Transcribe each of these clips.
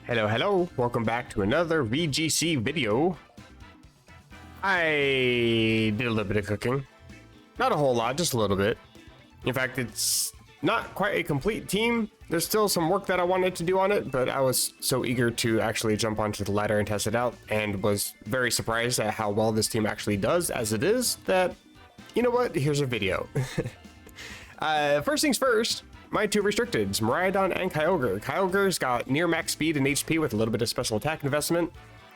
Hello, welcome back to another VGC video. I did a little bit of cooking. Not a whole lot, just a little bit. In fact, it's not quite a complete team. There's still some work that I wanted to do on it, but I was so eager to actually jump onto the ladder and test it out, and was very surprised at how well this team actually does as it is, that, you know what, here's a video. First things first. My two restricteds, Miraidon and Kyogre. Kyogre's got near max speed and HP with a little bit of special attack investment.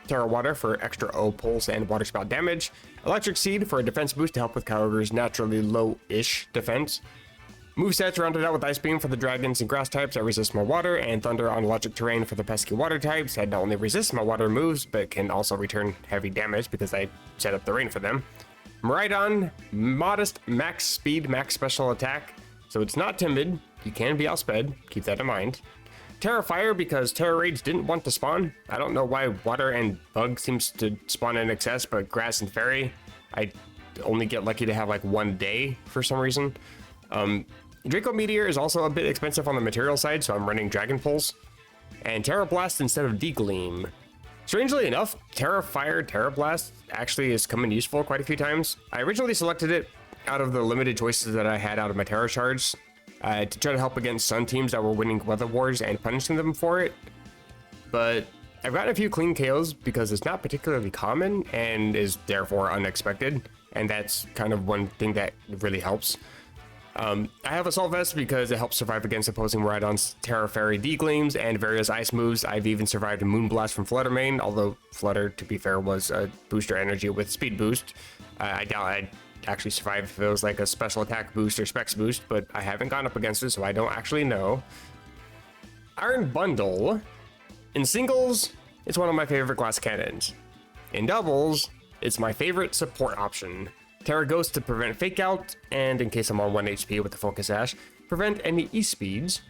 Terra Water for extra O pulse and water spout damage. Electric Seed for a defense boost to help with Kyogre's naturally low-ish defense. Movesets rounded out with Ice Beam for the dragons and grass types that resist more water, and Thunder on electric terrain for the pesky water types that not only resist my water moves, but can also return heavy damage because I set up the rain for them. Miraidon, modest max speed, max special attack, so it's not timid. You can be outsped, keep that in mind. Terra Fire because Terra Raids didn't want to spawn. I don't know why Water and Bug seems to spawn in excess, but Grass and Fairy, I only get lucky to have like one day for some reason. Draco Meteor is also a bit expensive on the material side, so I'm running Dragon Pulse. And Terra Blast instead of D-Gleam. Strangely enough, Terra Fire, Terra Blast actually has come in useful quite a few times. I originally selected it out of the limited choices that I had out of my Terra Shards, to try to help against Sun teams that were winning Weather Wars and punishing them for it. But I've gotten a few clean KOs because it's not particularly common and is therefore unexpected. And that's kind of one thing that really helps. I have Assault Vest because it helps survive against opposing Miraidon's Terra Fairy D-Gleams and various ice moves. I've even survived a Moonblast from Flutter Mane, although Flutter, to be fair, was a booster energy with speed boost. I doubt I'd actually survive if it was like a special attack boost or specs boost, but I haven't gone up against it, so I don't actually know. Iron Bundle. In singles, it's one of my favorite glass cannons. In doubles, it's my favorite support option. Terra Ghost to prevent fake out, and in case I'm on 1 HP with the Focus Sash, prevent any E-speeds.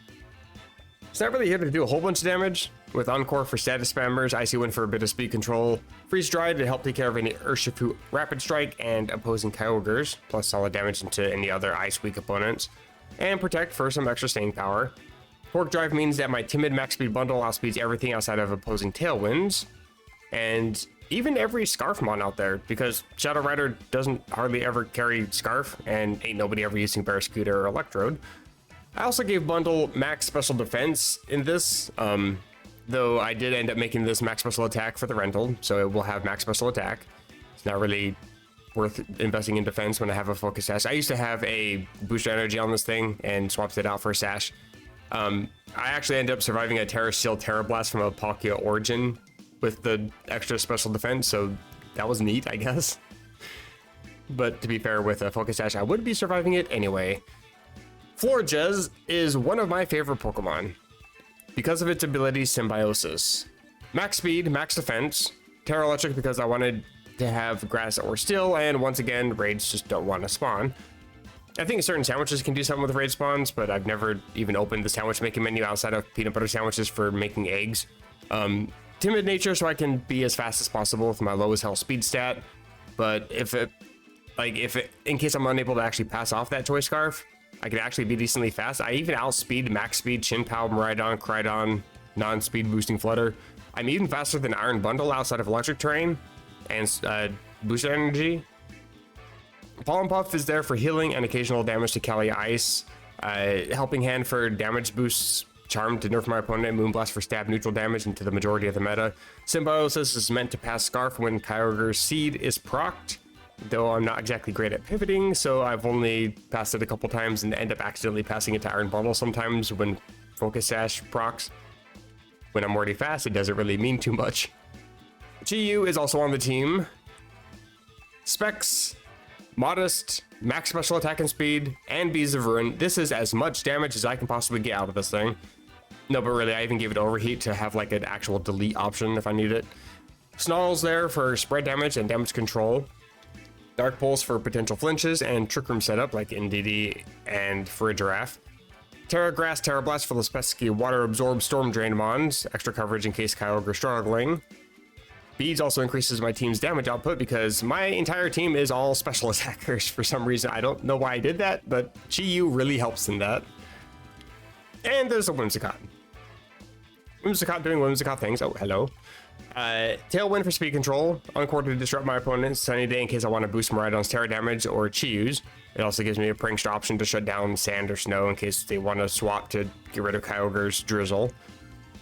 It's not really here to do a whole bunch of damage, with Encore for status spammers, Icy Wind for a bit of speed control, Freeze Dry to help take care of any Urshifu Rapid Strike and opposing Kyogres, plus solid damage into any other Ice weak opponents, and Protect for some extra staying power. Fork Drive means that my timid max speed bundle outspeeds everything outside of opposing Tailwinds, and even every Scarf Mon out there, because Shadow Rider doesn't hardly ever carry Scarf, and ain't nobody ever using Barraskewda or Electrode. I also gave Bundle max special defense in this, though I did end up making this max special attack for the rental, so it will have max special attack. It's not really worth investing in defense when I have a Focus Sash. I used to have a booster energy on this thing and swapped it out for a Sash. I actually ended up surviving a Terra Steel Terra Blast from a Palkia Origin with the extra special defense, so that was neat, I guess. But to be fair, with a Focus Sash, I would be surviving it anyway. Florges is one of my favorite Pokemon because of its ability Symbiosis. Max speed, max defense, Terra Electric because I wanted to have Grass or Steel, and once again, raids just don't want to spawn. I think certain sandwiches can do something with raid spawns, but I've never even opened the sandwich making menu outside of peanut butter sandwiches for making eggs. Timid nature so I can be as fast as possible with my lowest health speed stat, but if in case I'm unable to actually pass off that Choice Scarf, I could actually be decently fast. I even outspeed max speed Chinpow, Miraidon, Crydon, non-speed boosting Flutter. I'm even faster than Iron Bundle outside of electric terrain and booster energy. Pollen Puff is there for healing and occasional damage to Cali Ice. Helping Hand for damage boosts, Charm to nerf my opponent, Moonblast for stab neutral damage into the majority of the meta. Symbiosis is meant to pass Scarf when Kyogre's Seed is procced, though I'm not exactly great at pivoting, so I've only passed it a couple times and end up accidentally passing it to Iron Bundle sometimes when Focus Sash procs. When I'm already fast, it doesn't really mean too much. Chi-Yu is also on the team. Specs, modest, max special attack and speed, and Bees of Ruin. This is as much damage as I can possibly get out of this thing. No, but really, I even gave it Overheat to have like an actual delete option if I need it. Snarl's there for spread damage and damage control. Dark Pulse for potential flinches and Trick Room setup like NDD and for a Giraffe. Terra Grass, Terra Blast for the pesky Water Absorb Storm Drain Mons, extra coverage in case Kyogre is struggling. Beads also increases my team's damage output because my entire team is all special attackers for some reason. I don't know why I did that, but Chi-Yu really helps in that. And there's a Whimsicott. Whimsicott doing Whimsicott things. Oh, hello. Tailwind for speed control. Encore to disrupt my opponent's Sunny Day in case I want to boost Miraidon's Terra damage or Chiu's. It also gives me a prankster option to shut down sand or snow in case they want to swap to get rid of Kyogre's Drizzle.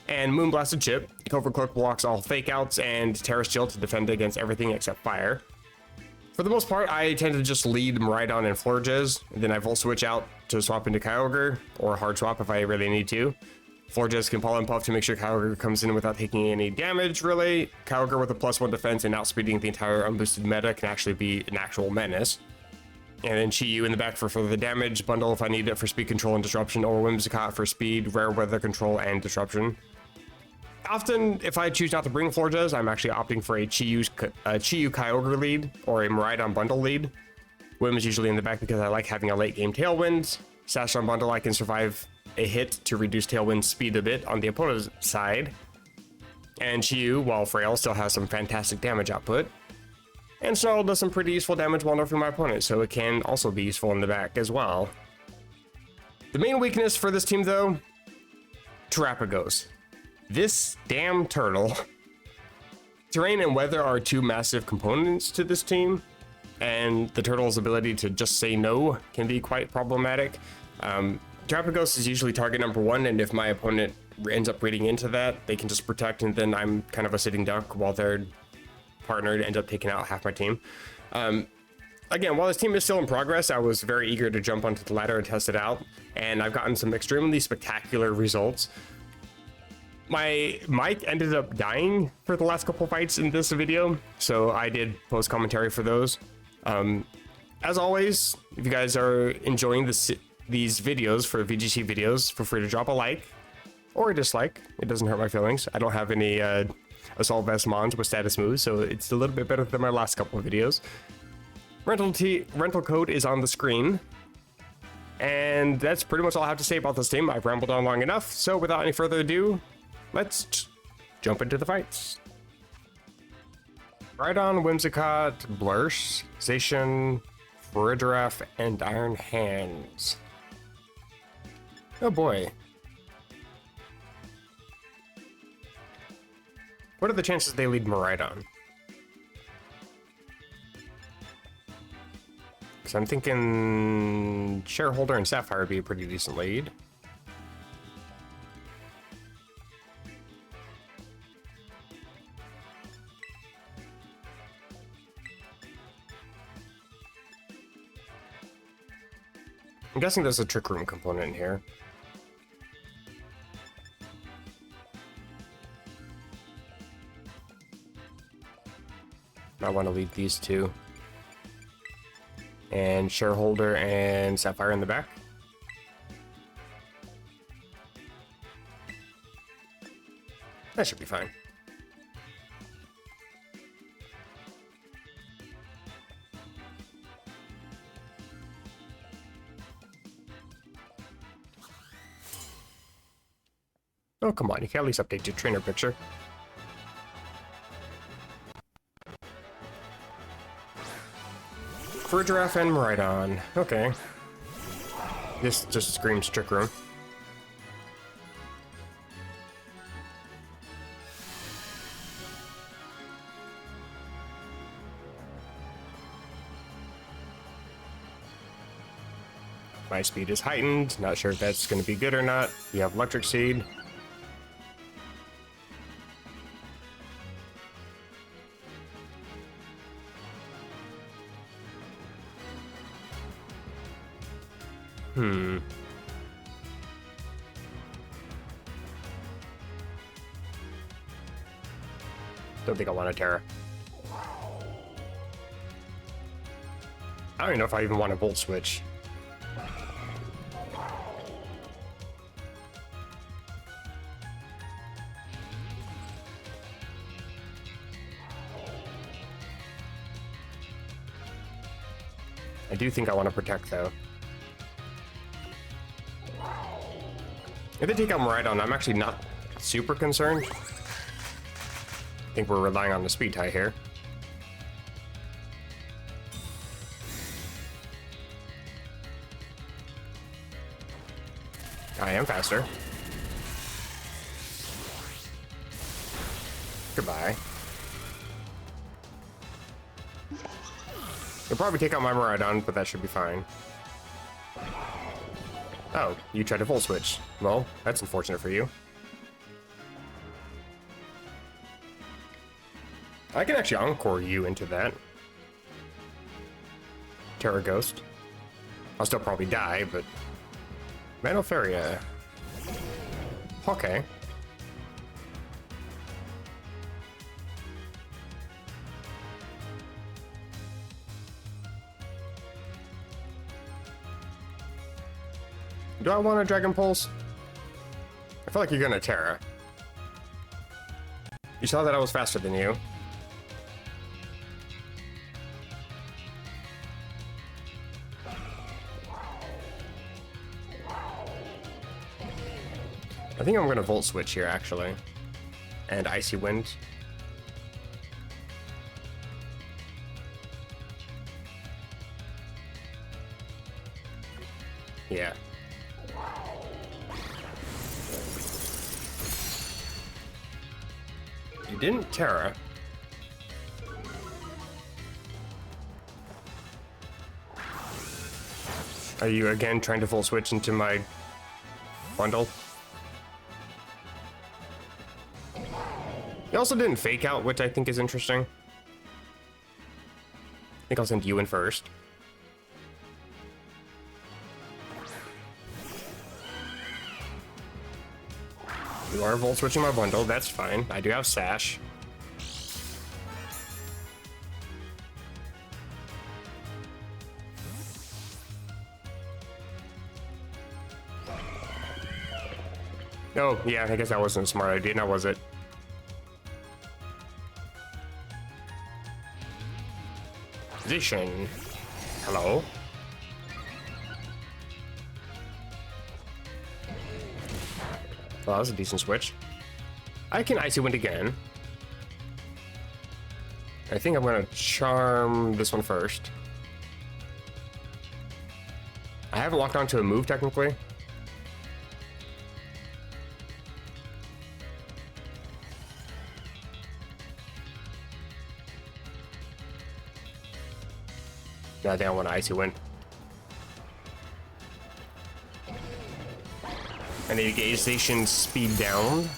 And Moonblasted Chip. Covert Cloak blocks all fake outs, and Terra Shield to defend against everything except fire. For the most part, I tend to just lead Miraidon and Florges, and then I Volt Switch out to swap into Kyogre, or Hard Swap if I really need to. Florges can Pollen Puff to make sure Kyogre comes in without taking any damage, really. Kyogre with a +1 defense and outspeeding the entire unboosted meta can actually be an actual menace. And then Chi-Yu in the back for further damage, Bundle if I need it for speed control and disruption, or Whimsicott for speed, rare weather control, and disruption. Often, if I choose not to bring Florges, I'm actually opting for a Chi-Yu Kyogre lead, or a Miraidon Bundle lead. Whim is usually in the back because I like having a late game Tailwind. Zacian Bundle, I can survive a hit to reduce Tailwind speed a bit on the opponent's side. And Chi-Yu, while frail, still has some fantastic damage output. And Snarl does some pretty useful damage while nerfing my opponent, so it can also be useful in the back as well. The main weakness for this team, though, Terapagos. This damn turtle. Terrain and weather are two massive components to this team, and the turtle's ability to just say no can be quite problematic. Terapagos is usually target number 1, and if my opponent ends up reading into that, they can just protect, and then I'm kind of a sitting duck while their partner ends up taking out half my team. Again, while this team is still in progress, I was very eager to jump onto the ladder and test it out, and I've gotten some extremely spectacular results. My mic ended up dying for the last couple fights in this video, so I did post commentary for those. As always, if you guys are enjoying these videos for VGC videos, feel free to drop a like or a dislike. It doesn't hurt my feelings. I don't have any Assault Vest Mons with status moves, so it's a little bit better than my last couple of videos. Rental code is on the screen. And that's pretty much all I have to say about this team. I've rambled on long enough, so without any further ado, let's jump into the fights. Groudon, Whimsicott, Blursh, Zacian, Farigiraf, and Iron Hands. Oh boy. What are the chances they lead Miraidon? Because I'm thinking Shareholder and Sapphire would be a pretty decent lead. I'm guessing there's a Trick Room component in here. I want to leave these two. And Shareholder and Sapphire in the back. That should be fine. Oh, come on, you can at least update your trainer picture. Farigiraf and Miraidon. Okay. This just screams Trick Room. My speed is heightened. Not sure if that's going to be good or not. We have Electric Seed. Don't think I want a Terra. I don't even know if I even want a Volt Switch. I do think I want to protect, though. If they take out Miraidon, I'm actually not super concerned. I think we're relying on the speed tie here. I am faster. Goodbye. You'll probably take out my Miraidon, but that should be fine. Oh, you tried to Volt Switch. Well, that's unfortunate for you. I can actually Encore you into that. Terra Ghost. I'll still probably die, but... Manopharia. Okay. Do I want a Dragon Pulse? I feel like you're gonna Terra. You saw that I was faster than you. I think I'm gonna Volt Switch here, actually. And Icy Wind. Yeah. You didn't Terra. Are you again trying to Volt Switch into my bundle? You also didn't Fake Out, which I think is interesting. I think I'll send you in first. You are Volt Switching my bundle, that's fine. I do have Sash. Oh, yeah, I guess that wasn't a smart idea, now was it? Zacian. Hello? Well, that was a decent switch. I can Icy Wind again. I think I'm gonna Charm this one first. I haven't locked onto a move, technically. No, I think I want to Icy Wind. I need to get Zacian's speed down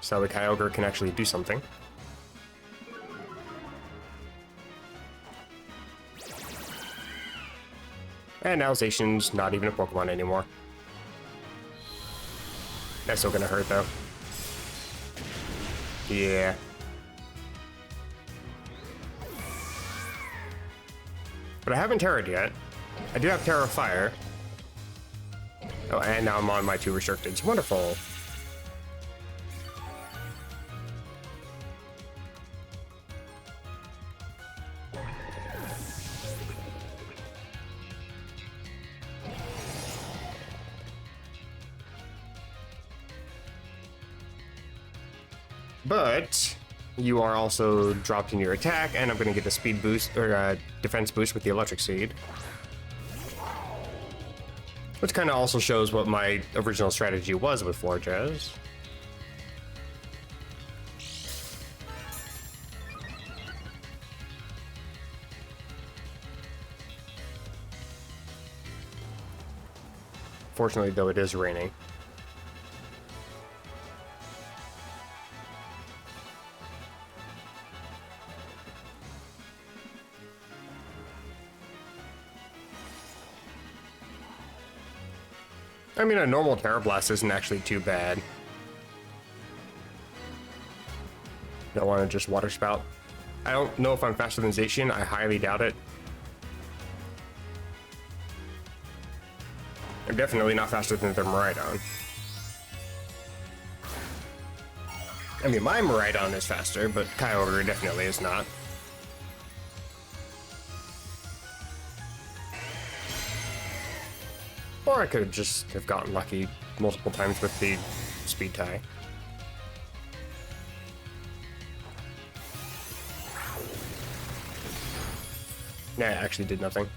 so the Kyogre can actually do something. And now Zacian's not even a Pokemon anymore. That's still gonna hurt though. Yeah. But I haven't Terra'd yet. I do have Terra Fire. Oh, and now I'm on my 2 restricteds. Wonderful. But you are also dropped in your attack, and I'm going to get a speed boost or defense boost with the Electric Seed. Which kind of also shows what my original strategy was with Florges. Fortunately, though, it is raining. I mean, a normal Terra Blast isn't actually too bad. Don't want to just Water Spout. I don't know if I'm faster than Zacian. I highly doubt it. I'm definitely not faster than their Miraidon. I mean, my Miraidon is faster, but Kyogre definitely is not. Or I could just have gotten lucky multiple times with the speed tie. Nah, it actually did nothing.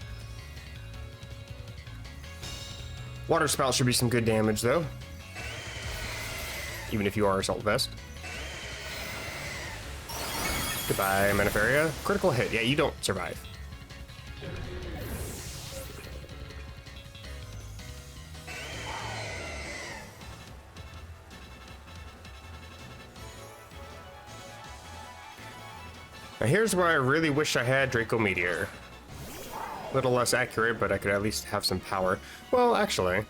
Water Spout should be some good damage, though. Even if you are Assault Vest. Goodbye, Metaferia. Critical hit. Yeah, you don't survive. Now here's where I really wish I had Draco Meteor. A little less accurate, but I could at least have some power. Well, actually,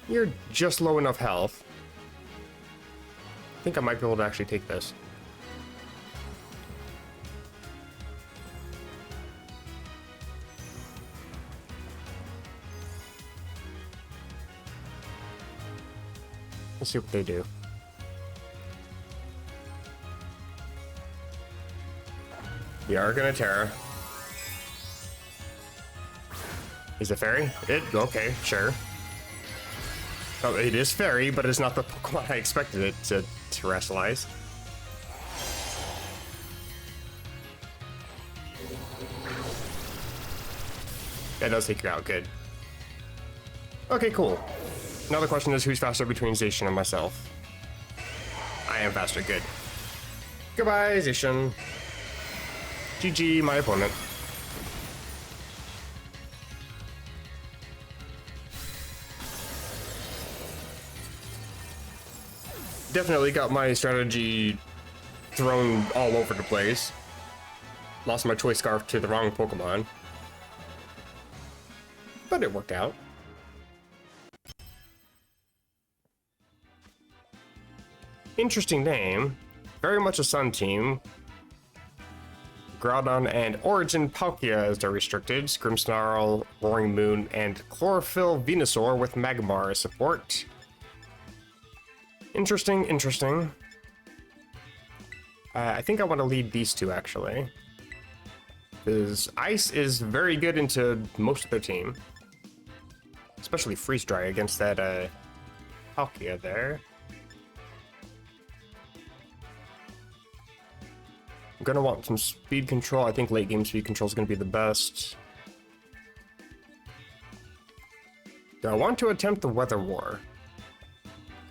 you're just low enough health. I think I might be able to actually take this. Let's see what they do. We are gonna Terra. Is it Fairy? Okay, sure. Oh, it is Fairy, but it's not the Pokemon I expected it to terrestrialize. That does take you out, good. Okay, cool. Now the question is, who's faster between Zacian and myself? I am faster, good. Goodbye, Zacian. GG, my opponent. Definitely got my strategy thrown all over the place. Lost my choice scarf to the wrong Pokemon. But it worked out. Interesting name. Very much a Sun team. Groudon and Origin Palkia as their restricted. Grimmsnarl, Roaring Moon, and Chlorophyll Venusaur with Magmar as support. Interesting, interesting. I think I want to lead these two, actually. Because Ice is very good into most of their team. Especially Freeze Dry against that Palkia there. I'm gonna want some speed control. I think late game speed control is gonna be the best. Do I want to attempt the Weather War?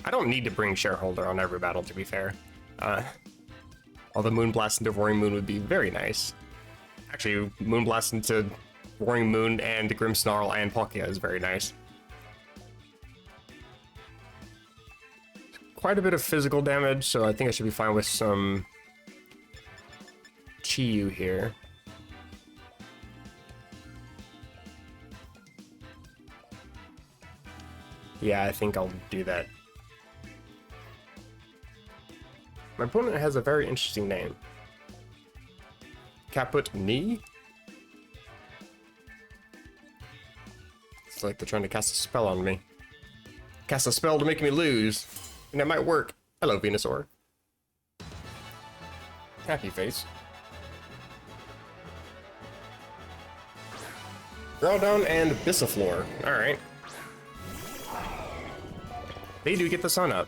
I don't need to bring Shareholder on every battle, to be fair. Although Moonblast into Roaring Moon would be very nice. Actually, Moonblast into Roaring Moon and Grimmsnarl and Palkia is very nice. Quite a bit of physical damage, so I think I should be fine with some Chi-Yu here. Yeah, I think I'll do that. My opponent has a very interesting name. Caput Ni? It's like they're trying to cast a spell on me. Cast a spell to make me lose. And it might work. Hello, Venusaur. Happy face. Groudon and Bissiflor. Alright. They do get the sun up.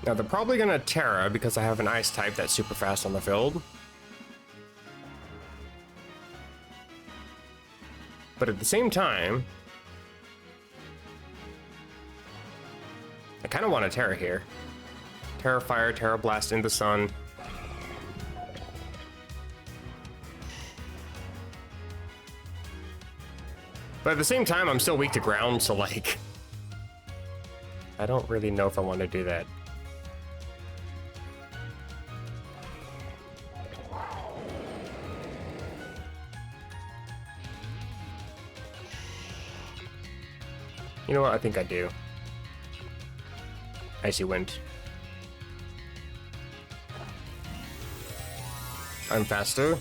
Now they're probably gonna Terra because I have an ice type that's super fast on the field. But at the same time, I kind of want a Terra here. Terra Fire, Terra Blast in the sun. But at the same time, I'm still weak to ground, so like, I don't really know if I want to do that. You know what? I think I do. Icy Wind. I'm faster.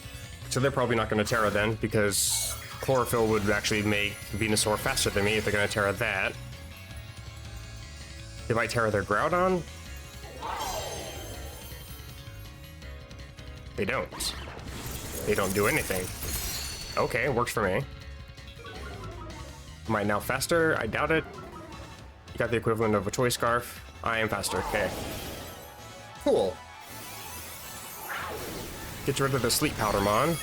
So they're probably not going to Terra then, because Chlorophyll would actually make Venusaur faster than me if they're going to Terra that. They might Terra their Groudon. They don't. They don't do anything. Okay, works for me. Am I now faster? I doubt it. You got the equivalent of a Choice Scarf. I am faster. Okay. Cool. Get rid of the Sleep Powder Mon.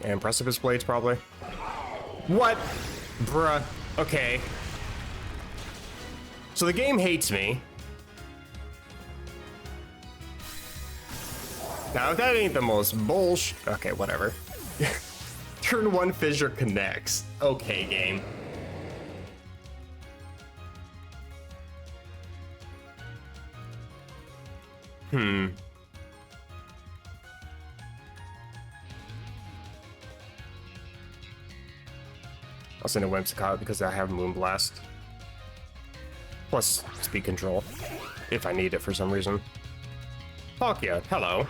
And Precipice Blades, probably. What? Bruh. Okay. So the game hates me. Now, if that ain't the most bullshit... Okay, whatever. Turn 1 Fissure connects. Okay, game. I'll send a Whimsicott because I have Moonblast. Plus speed control, if I need it for some reason. Palkia, hello.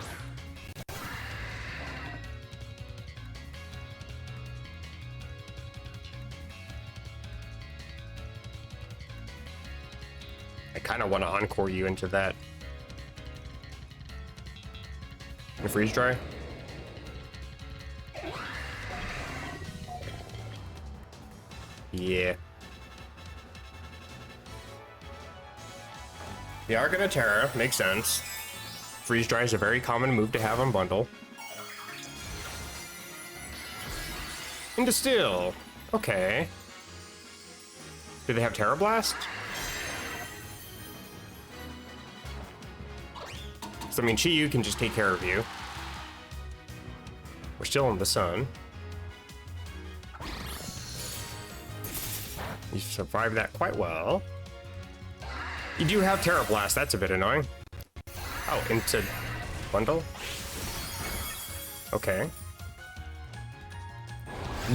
I kind of want to Encore you into that. And freeze dry. Yeah. The Arcana Terra makes sense. Freeze dry is a very common move to have on bundle. And Distill. Okay. Do they have Terra Blast? So I mean, Chi-Yu can just take care of you. We're still in the sun. You survived that quite well. You do have Terra Blast, that's a bit annoying. Oh, into bundle? Okay.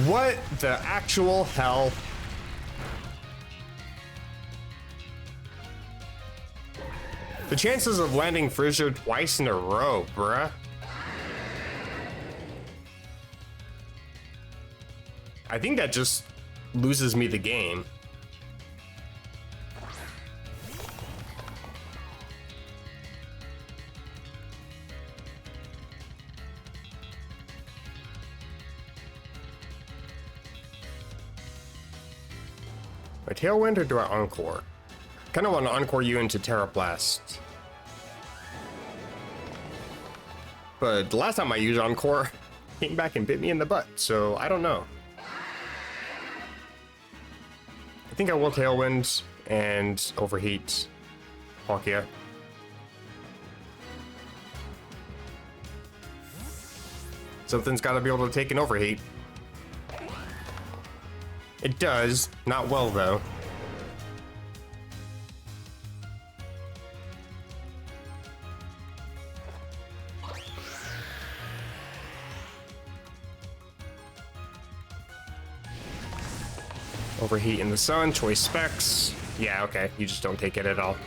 What the actual hell? The chances of landing Fissure twice in a row, bruh. I think that just loses me the game. My Tailwind or do I Encore? Kind of want to Encore you into Terra Blast. But the last time I used Encore, came back and bit me in the butt, so I don't know. I think I will Tailwind and Overheat Palkia. Something's got to be able to take an Overheat. It does, not well though. Overheat in the sun, choice specs. Yeah, okay, you just don't take it at all.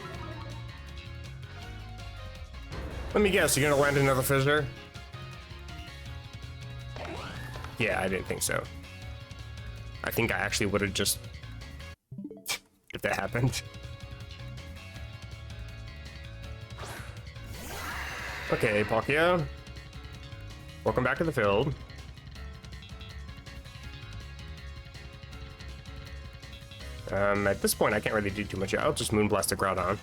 Let me guess, you're gonna land another Fissure? Yeah, I didn't think so. I think I actually would have just... if that happened. Okay, Palkia. Welcome back to the field. At this point, I can't really do too much. I'll just Moonblast the Groudon.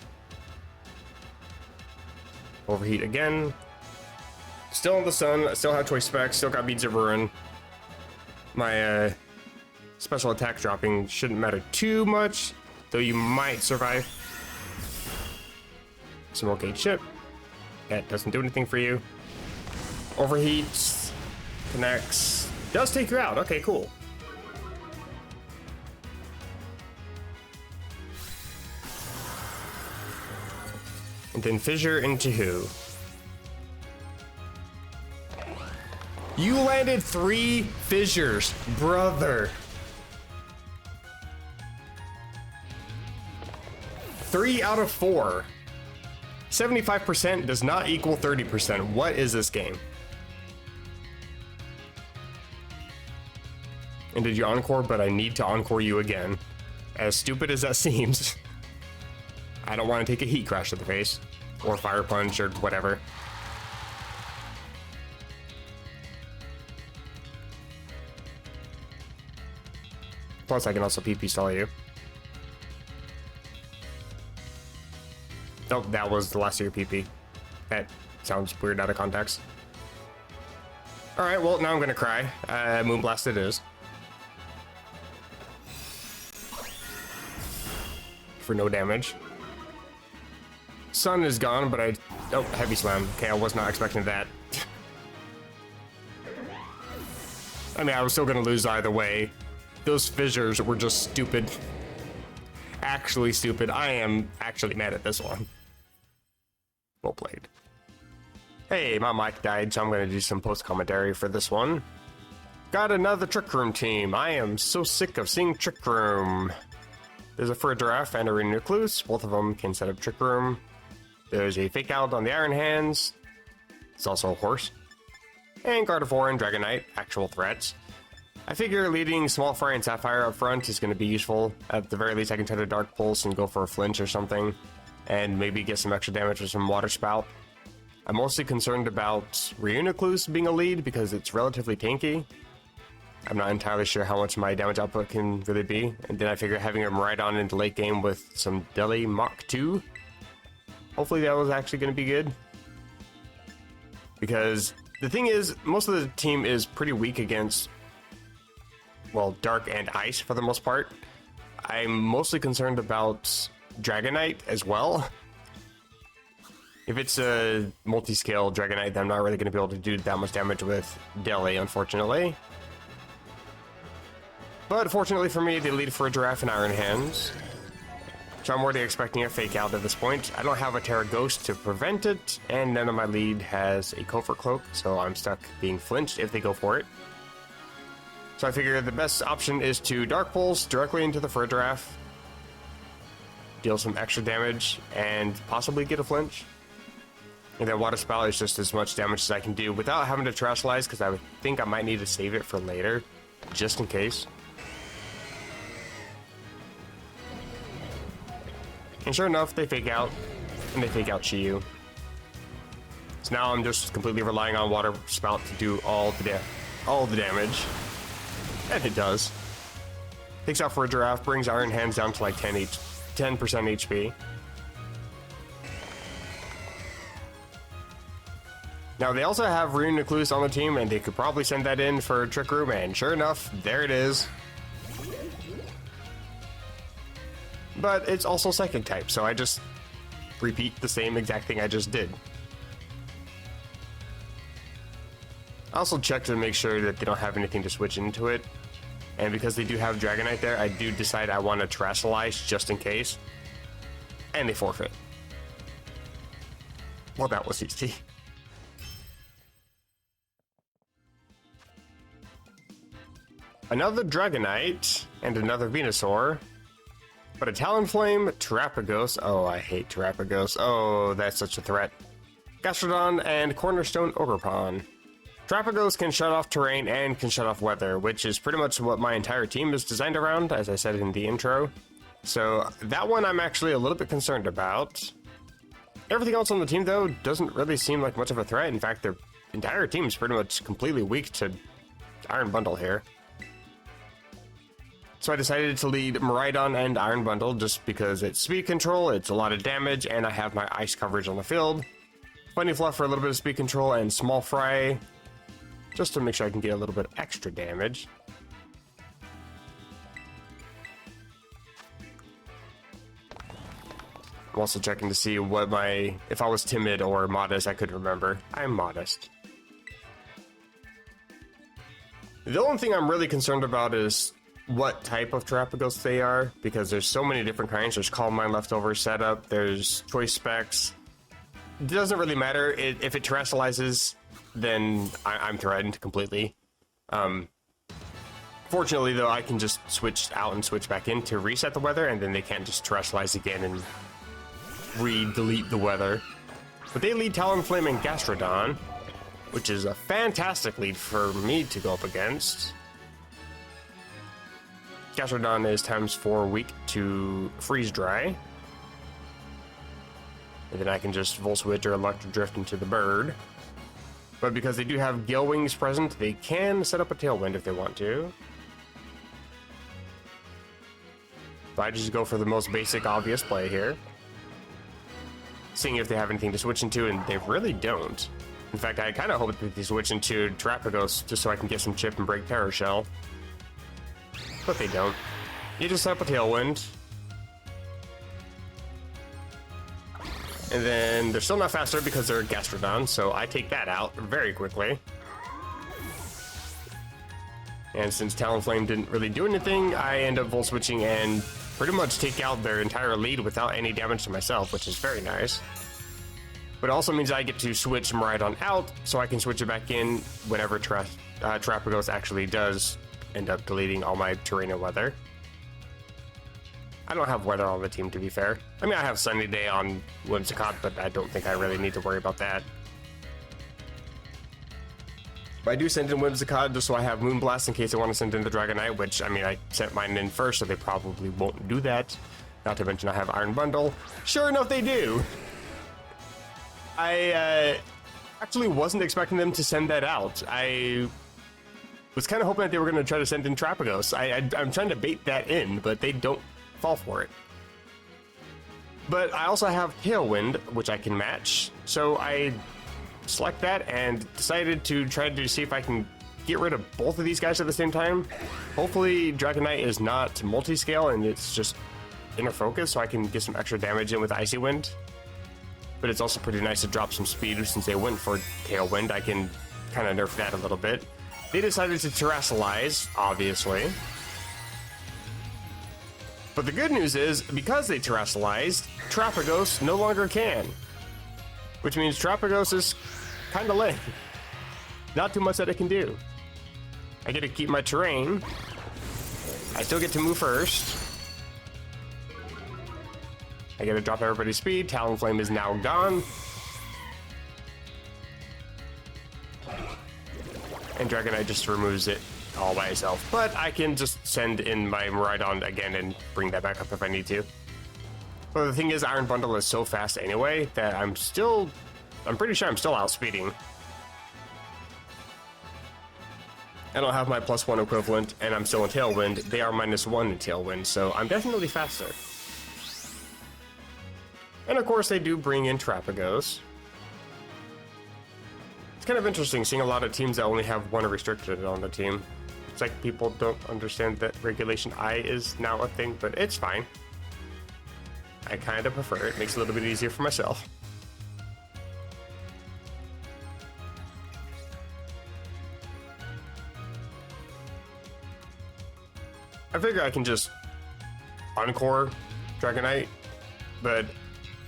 Overheat again. Still in the sun. I still have choice specs. Still got Beads of Ruin. My special attack dropping shouldn't matter too much, though you might survive. Some Gate Chip. That doesn't do anything for you. Overheats. Connects. Does take you out. Okay, cool. And then Fissure into who? You landed 3 Fissures, brother. 3 out of 4. 75% does not equal 30%. What is this game? And did you Encore? But I need to Encore you again. As stupid as that seems. I don't want to take a Heat Crash to the face. Or Fire Punch or whatever. Plus I can also PP stall you. Nope, that was the last of your PP. That sounds weird out of context. All right, well, now I'm gonna cry. Moonblast it is. For no damage. Sun is gone, but oh, heavy slam. Okay, I was not expecting that. I mean, I was still gonna lose either way. Those fissures were just stupid. Actually stupid. I am actually mad at this one. Well played. Hey, my mic died, so I'm gonna do some post-commentary for this one. Got another Trick Room team. I am so sick of seeing Trick Room. There's a Fur Giraffe and a Renewcluse. Both of them can set up Trick Room. There's a Fake Out on the Iron Hands. It's also a horse. And Gardevoir and Dragonite, actual threats. I figure leading Small Fry and Sapphire up front is going to be useful. At the very least, I can try to Dark Pulse and go for a flinch or something. And maybe get some extra damage with some Water Spout. I'm mostly concerned about Renewcluse being a lead because it's relatively tanky. I'm not entirely sure how much my damage output can really be. And then I figure having him ride on into late game with some Deli Mach 2. Hopefully that was actually going to be good. Because the thing is, most of the team is pretty weak against, well, Dark and Ice for the most part. I'm mostly concerned about Dragonite as well. If it's a multi-scale Dragonite, then I'm not really going to be able to do that much damage with Deli, unfortunately. But fortunately for me, they lead for a Giraffe and Iron Hands. So I'm already expecting a Fake Out at this point. I don't have a Terapagos to prevent it, and none of my lead has a Covert Cloak, so I'm stuck being flinched if they go for it. So I figure the best option is to Dark Pulse directly into the Fur Giraffe, deal some extra damage, and possibly get a flinch. And then Water Spout is just as much damage as I can do without having to Terastallize, because I would think I might need to save it for later, just in case. And sure enough, they Fake Out, and they Fake Out Chi-Yu. So now I'm just completely relying on Water Spout to do all the damage. And it does. Takes out for a Giraffe, brings Iron Hands down to like 10% HP. Now they also have Renewcluse on the team, and they could probably send that in for Trick Room, and sure enough, there it is. But it's also Psychic type, so I just repeat the same exact thing I just did. I also check to make sure that they don't have anything to switch into it. And because they do have Dragonite there, I do decide I want to Terastallize just in case. And they forfeit. Well, that was easy. Another Dragonite and another Venusaur. But a Talonflame, Terapagos. Oh, I hate Terapagos. Oh, that's such a threat. Gastrodon and Cornerstone Ogerpon. Terapagos can shut off terrain and can shut off weather, which is pretty much what my entire team is designed around, as I said in the intro. So that one I'm actually a little bit concerned about. Everything else on the team, though, doesn't really seem like much of a threat. In fact, their entire team is pretty much completely weak to Iron Bundle here. So I decided to lead Miraidon and Iron Bundle just because it's speed control, it's a lot of damage, and I have my ice coverage on the field. Funny Fluff for a little bit of speed control, and Small Fry just to make sure I can get a little bit extra damage. I'm also checking to see what if I was timid or modest. I couldn't remember. I'm modest. The only thing I'm really concerned about is what type of Terapagos they are, because there's so many different kinds. There's Calm Mind Leftover Setup, there's Choice Specs. It doesn't really matter. If it Terastallizes, then I'm threatened completely. Fortunately, though, I can just switch out and switch back in to reset the weather, and then they can't just Terastallize again and re-delete the weather. But they lead Talonflame and Gastrodon, which is a fantastic lead for me to go up against. Gastrodon is ×4 weak to Freeze Dry. And then I can just Volt Switch or Electric Drift into the bird. But because they do have Gale Wings present, they can set up a Tailwind if they want to. So I just go for the most basic, obvious play here. Seeing if they have anything to switch into, and they really don't. In fact, I kind of hope that they switch into Terapagos just so I can get some chip and break Terror Shell. But they don't. You just set up a Tailwind. And then they're still not faster because they're Gastrodon, so I take that out very quickly. And since Talonflame didn't really do anything, I end up Volt Switching and pretty much take out their entire lead without any damage to myself, which is very nice. But it also means I get to switch Miraidon out, so I can switch it back in whenever Terapagos actually does end up deleting all my terrain and weather. I don't have weather on the team, to be fair. I mean, I have Sunny Day on Whimsicott, but I don't think I really need to worry about that. But I do send in Whimsicott just so I have Moonblast in case I want to send in the Dragonite, which, I mean, I sent mine in first, so they probably won't do that. Not to mention I have Iron Bundle. Sure enough, they do! I actually wasn't expecting them to send that out. I was kind of hoping that they were going to try to send in Terapagos. I'm trying to bait that in, but they don't fall for it. But I also have Tailwind, which I can match, so I select that and decided to try to see if I can get rid of both of these guys at the same time. Hopefully Dragonite is not multi-scale and it's just inner focus, so I can get some extra damage in with Icy Wind. But it's also pretty nice to drop some speed since they went for Tailwind. I can kind of nerf that a little bit. They decided to Terrasilize, obviously. But the good news is, because they Terrasalized, Terapagos no longer can. Which means Terapagos is kind of lame. Not too much that it can do. I get to keep my terrain. I still get to move first. I get to drop everybody's speed. Talonflame is now gone. And Dragonite just removes it all by itself. But I can just send in my Miraidon again and bring that back up if I need to. But the thing is, Iron Bundle is so fast anyway that I'm pretty sure I'm still outspeeding. I don't have my +1 equivalent, and I'm still in Tailwind. They are -1 in Tailwind, so I'm definitely faster. And of course, they do bring in Terapagos. It's kind of interesting seeing a lot of teams that only have one restricted on the team. It's like people don't understand that Regulation I is now a thing, but it's fine. I kind of prefer it. Makes it a little bit easier for myself. I figure I can just Encore Dragonite, but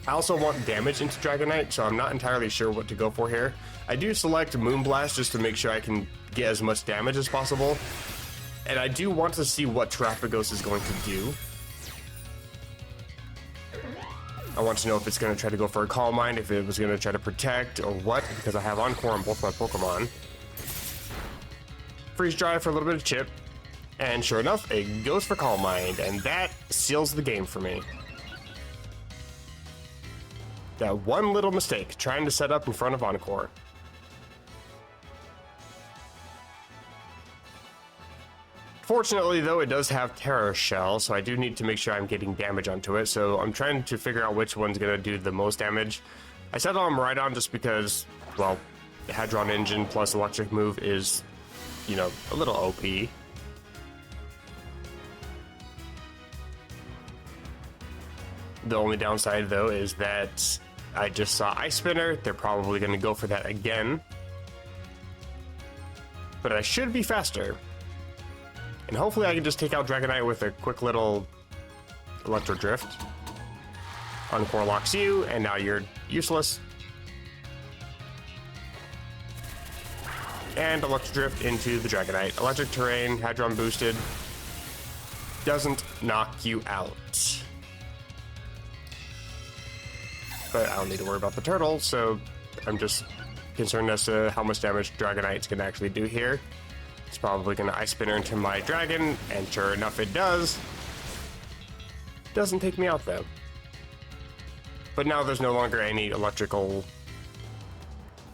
I also want damage into Dragonite, so I'm not entirely sure what to go for here. I do select Moonblast just to make sure I can get as much damage as possible. And I do want to see what Terapagos is going to do. I want to know if it's going to try to go for a Calm Mind, if it was going to try to protect, or what, because I have Encore on both my Pokemon. Freeze Dry for a little bit of chip, and sure enough, it goes for Calm Mind, and that seals the game for me. That one little mistake, trying to set up in front of Encore. Fortunately, though, it does have Terror Shell, so I do need to make sure I'm getting damage onto it, so I'm trying to figure out which one's going to do the most damage. I set it on Miraidon just because, well, Hadron Engine plus Electric Move is, you know, a little OP. The only downside, though, is that I just saw Ice Spinner. They're probably going to go for that again. But I should be faster. And hopefully I can just take out Dragonite with a quick little Electro Drift. Encore locks you, and now you're useless. And Electro Drift into the Dragonite. Electric Terrain, Hadron boosted. Doesn't knock you out. But I don't need to worry about the turtle, so I'm just concerned as to how much damage Dragonite's going to actually do here. It's probably going to Ice Spinner into my dragon, and sure enough it does. Doesn't take me out though. But now there's no longer any electrical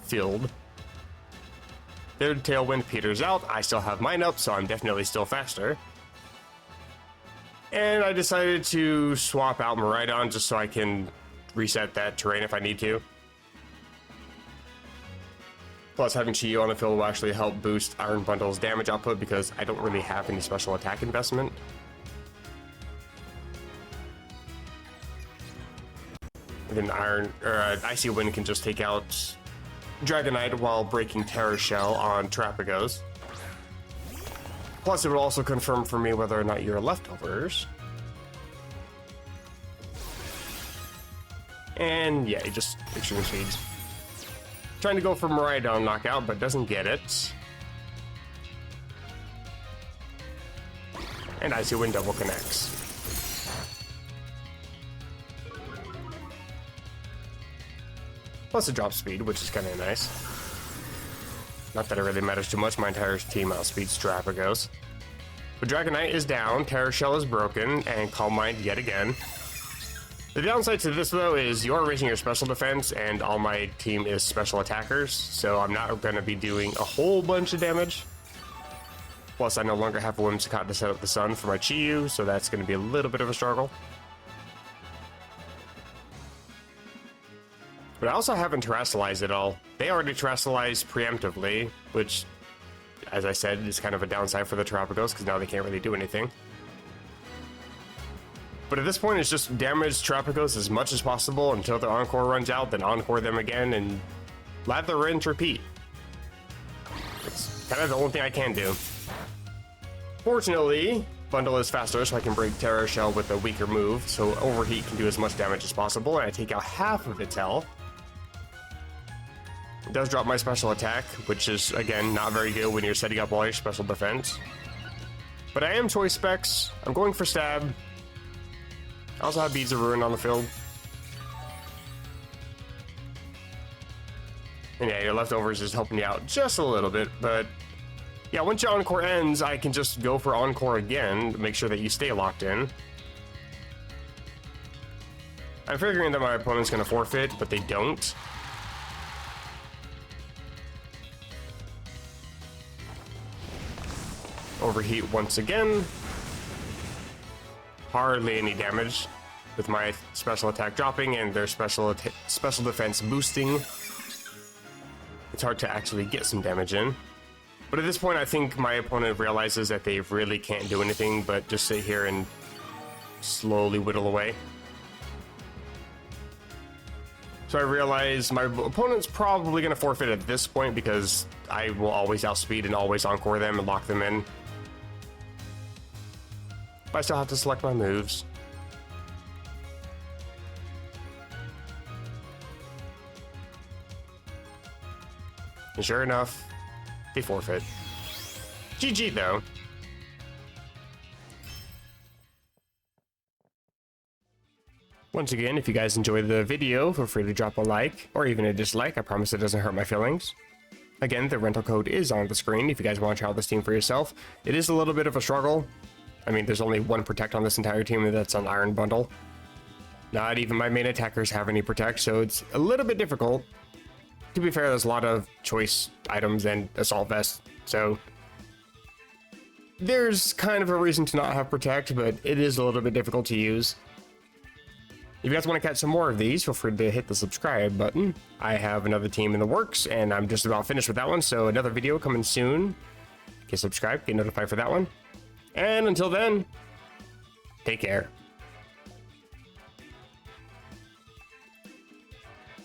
field. Their Tailwind peters out. I still have mine up, so I'm definitely still faster. And I decided to swap out Miraidon just so I can reset that terrain if I need to. Plus, having Chi-Yu on the field will actually help boost Iron Bundle's damage output because I don't really have any special attack investment. And then Icy Wind can just take out Dragonite while breaking Terra Shell on Terapagos. Plus, it will also confirm for me whether or not you're leftovers. And yeah, he just extreme speeds. Trying to go for Miraidon knockout, but doesn't get it. And Icy Wind double connects. Plus a drop speed, which is kind of nice. Not that it really matters too much, my entire team outspeeds Terapagos. But Dragonite is down, Terra Shell is broken, and Calm Mind yet again. The downside to this, though, is you are raising your special defense, and all my team is special attackers, so I'm not going to be doing a whole bunch of damage. Plus, I no longer have a Whimsicott to set up the sun for my Chi-Yu, so that's going to be a little bit of a struggle. But I also haven't terrestrialized at all. They already terrestrialized preemptively, which, as I said, is kind of a downside for the Terapagos, because now they can't really do anything. But at this point, it's just damage Terapagos as much as possible until their Encore runs out, then Encore them again, and lather, rinse, repeat. It's kind of the only thing I can do. Fortunately, Bundle is faster, so I can break Terra Shell with a weaker move, so Overheat can do as much damage as possible, and I take out half of its health. It does drop my special attack, which is, again, not very good when you're setting up all your special defense. But I am choice specs. I'm going for stab. I also have Beads of Ruin on the field. And yeah, your leftovers is helping you out just a little bit, but yeah, once your Encore ends, I can just go for Encore again to make sure that you stay locked in. I'm figuring that my opponent's going to forfeit, but they don't. Overheat once again. Hardly any damage with my special attack dropping and their special defense boosting. It's hard to actually get some damage in. But at this point, I think my opponent realizes that they really can't do anything but just sit here and slowly whittle away. So I realize my opponent's probably going to forfeit at this point because I will always outspeed and always Encore them and lock them in. But I still have to select my moves. And sure enough, they forfeit. GG though. Once again, if you guys enjoyed the video, feel free to drop a like or even a dislike. I promise it doesn't hurt my feelings. Again, the rental code is on the screen if you guys want to try out this team for yourself. It is a little bit of a struggle. I mean, there's only one Protect on this entire team, and that's on Iron Bundle. Not even my main attackers have any Protect, so it's a little bit difficult. To be fair, there's a lot of choice items and Assault Vest, so there's kind of a reason to not have Protect, but it is a little bit difficult to use. If you guys want to catch some more of these, feel free to hit the subscribe button. I have another team in the works, and I'm just about finished with that one, so another video coming soon. Get subscribed, get notified for that one. And until then, take care.